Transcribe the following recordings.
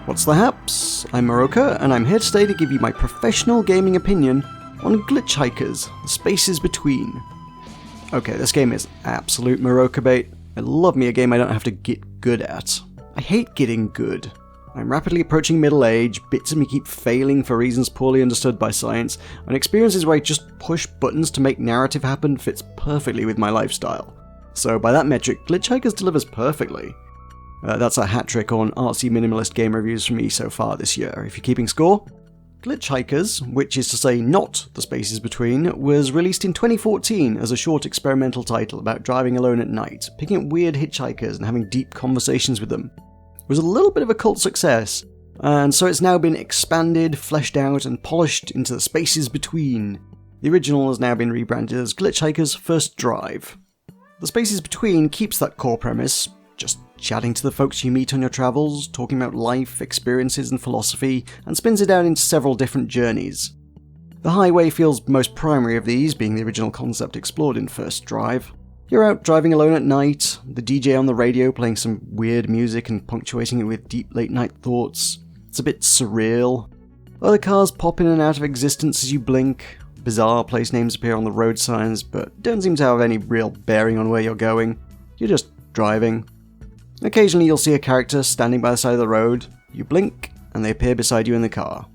What's the haps? I'm Meroka, and I'm here today to give you my professional gaming opinion on Glitchhikers, the spaces between. Okay, this game is absolute Meroka bait. I love me a game I don't have to get good at. I hate getting good. I'm rapidly approaching middle age, bits of me keep failing for reasons poorly understood by science, and experiences where I just push buttons to make narrative happen fits perfectly with my lifestyle. So by that metric, Glitchhikers delivers perfectly. That's a hat trick on artsy minimalist game reviews from me so far this year, if you're keeping score. Glitchhikers, which is to say not the spaces between, was released in 2014 as a short experimental title about driving alone at night, picking up weird hitchhikers and having deep conversations with them. It was a little bit of a cult success, and so it's now been expanded, fleshed out, and polished into the spaces between. The original has now been rebranded as Glitchhikers First Drive. The spaces between keeps that core premise, just chatting to the folks you meet on your travels, talking about life, experiences, and philosophy, and spins it out into several different journeys. The highway feels most primary of these, being the original concept explored in First Drive. You're out driving alone at night, the DJ on the radio playing some weird music and punctuating it with deep late-night thoughts. It's a bit surreal. Other cars pop in and out of existence as you blink. Bizarre place names appear on the road signs, but don't seem to have any real bearing on where you're going. You're just driving. Occasionally you'll see a character standing by the side of the road, you blink, and they appear beside you in the car.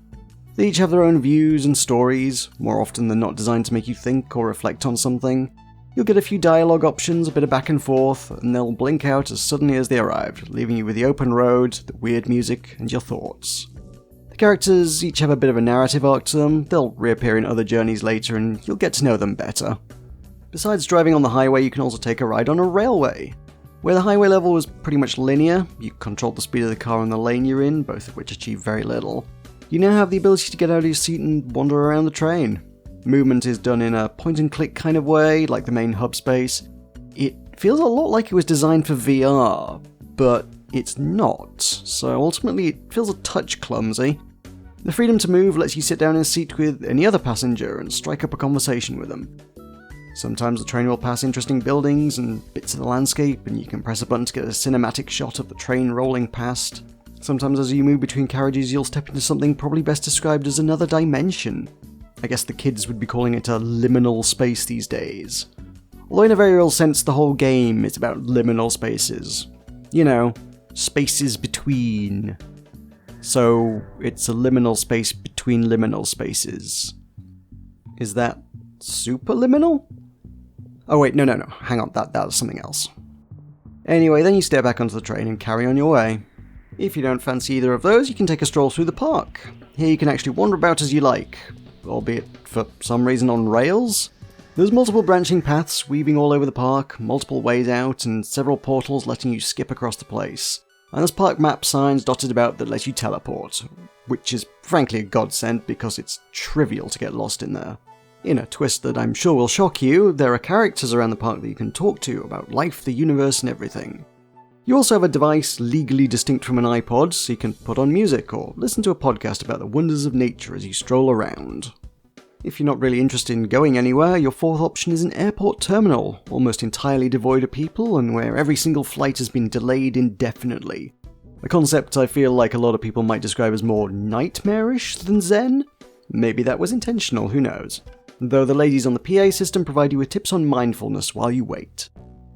They each have their own views and stories, more often than not designed to make you think or reflect on something. You'll get a few dialogue options, a bit of back and forth, and they'll blink out as suddenly as they arrived, leaving you with the open road, the weird music, and your thoughts. The characters each have a bit of a narrative arc to them, they'll reappear in other journeys later and you'll get to know them better. Besides driving on the highway, you can also take a ride on a railway. Where the highway level was pretty much linear, you controlled the speed of the car and the lane you're in, both of which achieve very little. You now have the ability to get out of your seat and wander around the train. Movement is done in a point-and-click kind of way, like the main hub space. It feels a lot like it was designed for VR, but it's not, so ultimately it feels a touch clumsy. The freedom to move lets you sit down in a seat with any other passenger and strike up a conversation with them. Sometimes the train will pass interesting buildings and bits of the landscape, and you can press a button to get a cinematic shot of the train rolling past. Sometimes as you move between carriages, you'll step into something probably best described as another dimension. I guess the kids would be calling it a liminal space these days. Although in a very real sense, the whole game is about liminal spaces. You know, spaces between. So, it's a liminal space between liminal spaces. Is that superliminal? Oh wait, no, hang on, that was something else. Anyway, then you step back onto the train and carry on your way. If you don't fancy either of those, you can take a stroll through the park. Here you can actually wander about as you like, albeit for some reason on rails. There's multiple branching paths weaving all over the park, multiple ways out, and several portals letting you skip across the place. And there's park map signs dotted about that let you teleport, which is frankly a godsend because it's trivial to get lost in there. In a twist that I'm sure will shock you, there are characters around the park that you can talk to about life, the universe, and everything. You also have a device legally distinct from an iPod, so you can put on music or listen to a podcast about the wonders of nature as you stroll around. If you're not really interested in going anywhere, your fourth option is an airport terminal, almost entirely devoid of people and where every single flight has been delayed indefinitely. A concept I feel like a lot of people might describe as more nightmarish than zen? Maybe that was intentional, who knows? Though the ladies on the PA system provide you with tips on mindfulness while you wait.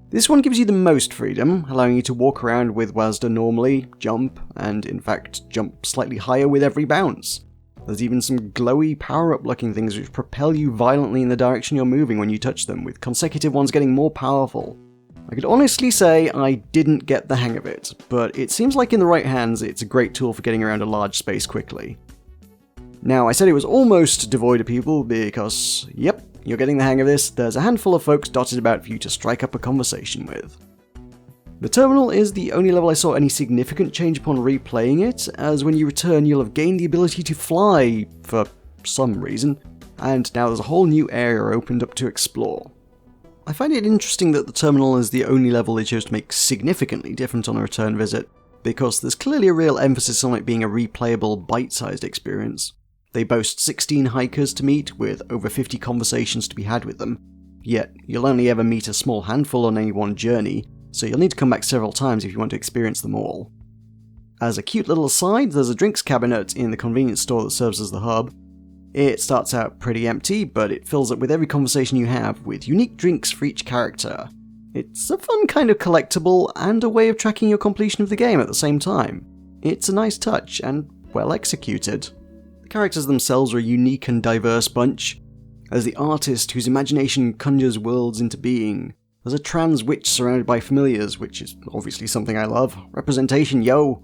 This one gives you the most freedom, allowing you to walk around with Wazda normally, jump, and in fact jump slightly higher with every bounce. There's even some glowy power-up looking things which propel you violently in the direction you're moving when you touch them, with consecutive ones getting more powerful. I could honestly say I didn't get the hang of it, but it seems like in the right hands it's a great tool for getting around a large space quickly. Now, I said it was almost devoid of people because, yep, you're getting the hang of this, there's a handful of folks dotted about for you to strike up a conversation with. The terminal is the only level I saw any significant change upon replaying it, as when you return you'll have gained the ability to fly, for some reason, and now there's a whole new area opened up to explore. I find it interesting that the terminal is the only level they chose to make significantly different on a return visit, because there's clearly a real emphasis on it being a replayable, bite-sized experience. They boast 16 hikers to meet, with over 50 conversations to be had with them, yet you'll only ever meet a small handful on any one journey, so you'll need to come back several times if you want to experience them all. As a cute little aside, there's a drinks cabinet in the convenience store that serves as the hub. It starts out pretty empty, but it fills up with every conversation you have, with unique drinks for each character. It's a fun kind of collectible, and a way of tracking your completion of the game at the same time. It's a nice touch, and well executed. The characters themselves are a unique and diverse bunch. There's the artist whose imagination conjures worlds into being. There's a trans witch surrounded by familiars, which is obviously something I love. Representation, yo!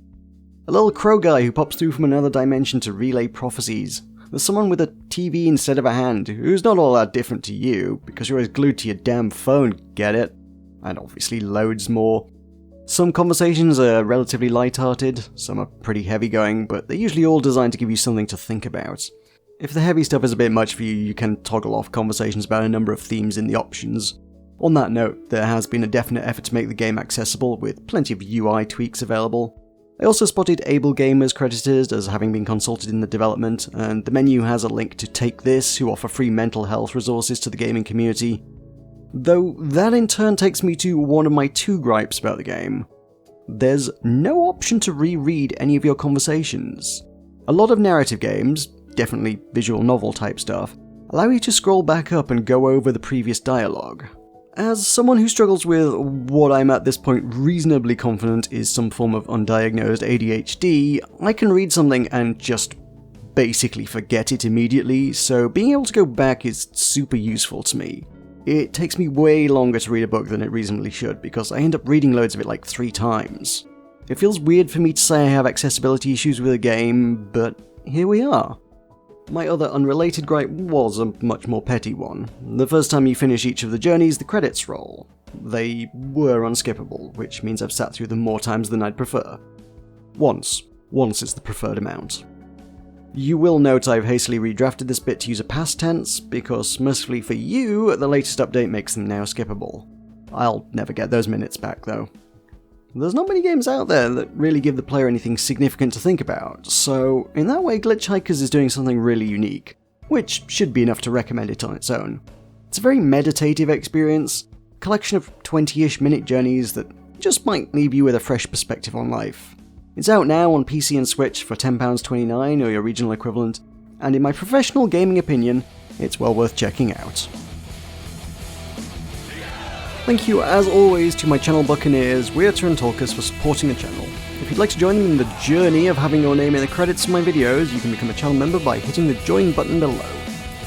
A little crow guy who pops through from another dimension to relay prophecies. There's someone with a TV instead of a hand, who's not all that different to you, because you're always glued to your damn phone, get it? And obviously loads more. Some conversations are relatively light-hearted, some are pretty heavy-going, but they're usually all designed to give you something to think about. If the heavy stuff is a bit much for you, you can toggle off conversations about a number of themes in the options. On that note, there has been a definite effort to make the game accessible, with plenty of UI tweaks available. I also spotted Able Gamers credited as having been consulted in the development, and the menu has a link to Take This, who offer free mental health resources to the gaming community. Though that in turn takes me to one of my two gripes about the game. There's no option to reread any of your conversations. A lot of narrative games, definitely visual novel type stuff, allow you to scroll back up and go over the previous dialogue. As someone who struggles with what I'm at this point reasonably confident is some form of undiagnosed ADHD, I can read something and just basically forget it immediately, so being able to go back is super useful to me. It takes me way longer to read a book than it reasonably should, because I end up reading loads of it like 3 times. It feels weird for me to say I have accessibility issues with a game, but here we are. My other unrelated gripe was a much more petty one. The first time you finish each of the journeys, the credits roll. They were unskippable, which means I've sat through them more times than I'd prefer. Once is the preferred amount. You will note I've hastily redrafted this bit to use a past tense, because mercifully for you, the latest update makes them now skippable. I'll never get those minutes back though. There's not many games out there that really give the player anything significant to think about, so in that way Glitchhikers is doing something really unique, which should be enough to recommend it on its own. It's a very meditative experience, a collection of 20-ish minute journeys that just might leave you with a fresh perspective on life. It's out now on PC and Switch for £10.29 or your regional equivalent, and in my professional gaming opinion, it's well worth checking out. Thank you, as always, to my channel Buccaneers, Weirter and Talkers for supporting the channel. If you'd like to join them in the journey of having your name in the credits of my videos, you can become a channel member by hitting the join button below.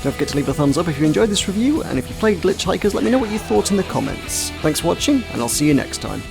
Don't forget to leave a thumbs up if you enjoyed this review, and if you played Glitchhikers, let me know what you thought in the comments. Thanks for watching, and I'll see you next time.